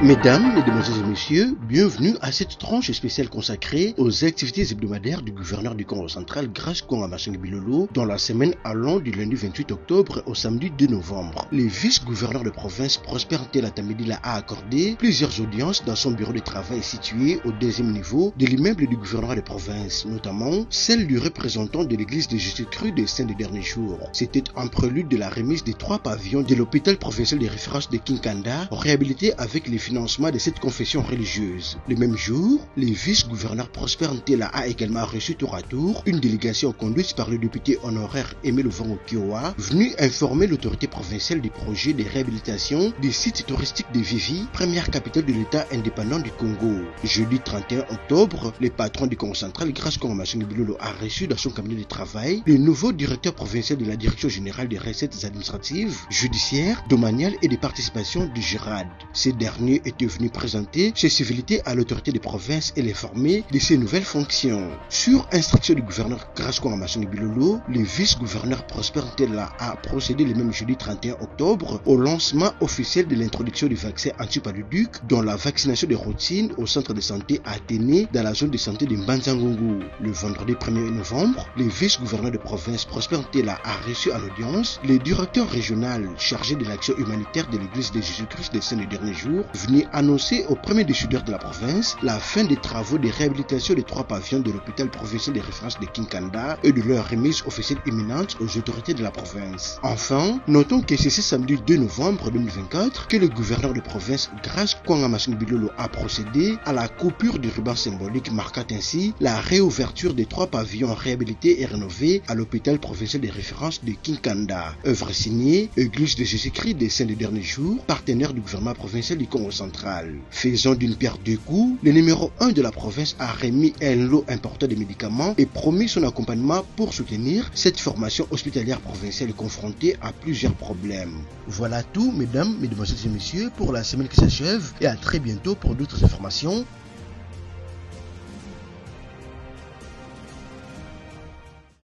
Mesdames, Mesdemoiselles et Messieurs, bienvenue à cette tranche spéciale consacrée aux activités hebdomadaires du gouverneur du Congo central, Grace Konga Massanger Bilolo, dans la semaine allant du lundi 28 octobre au samedi 2 novembre. Le vice-gouverneur de province Prosper Ntela Tamedila a accordé plusieurs audiences dans son bureau de travail situé au deuxième niveau de l'immeuble du gouverneur de province, notamment celle du représentant de l'église de Jésus-Christ des Saints des derniers jours. C'était un prélude de la remise des 3 pavillons de l'hôpital provincial de référence de Kinkanda, réhabilité avec les financement de cette confession religieuse. Le même jour, le vice-gouverneur Prosper Ntela a également reçu tour à tour une délégation conduite par le député honoraire Aimé Louvango Kiowa, venu informer l'autorité provinciale du projet de réhabilitation des sites touristiques de Vivi, première capitale de l'État indépendant du Congo. Jeudi 31 octobre, le patron du Congo central, Grace Konga Massanger Bilolo, a reçu dans son cabinet de travail le nouveau directeur provincial de la Direction générale des recettes administratives, judiciaires, domaniales et des participations du GIRAD. Ces derniers était venu présenter ses civilités à l'autorité des provinces et les former de ses nouvelles fonctions. Sur instruction du gouverneur Grace Konga Massanger Bilolo, le vice-gouverneur Prosper Ntela a procédé le même jeudi 31 octobre au lancement officiel de l'introduction du vaccin anti-paluduc, dont la vaccination de routine au centre de santé Athénée dans la zone de santé de Mbanzangongo. Le vendredi 1er novembre, le vice-gouverneur de province Prosper Ntela a reçu en audience le directeur régional chargé de l'action humanitaire de l'église de Jésus-Christ des Saints des derniers jours, venu annoncer au premier décideur de la province la fin des travaux de réhabilitation des 3 pavillons de l'hôpital provincial de référence de Kinkanda et de leur remise officielle imminente aux autorités de la province. Enfin, notons que c'est ce samedi 2 novembre 2024 que le gouverneur de province Grace Konga Massanger Bilolo a procédé à la coupure du ruban symbolique marquant ainsi la réouverture des 3 pavillons réhabilités et rénovés à l'hôpital provincial de référence de Kinkanda. Œuvre signée Église de Jésus-Christ des Saints des derniers jours, partenaire du gouvernement provincial du Congo central. Faisant d'une pierre deux coups, le numéro 1 de la province a remis un lot important de médicaments et promis son accompagnement pour soutenir cette formation hospitalière provinciale confrontée à plusieurs problèmes. Voilà tout, mesdames, mesdemoiselles et messieurs, pour la semaine qui s'achève et à très bientôt pour d'autres informations.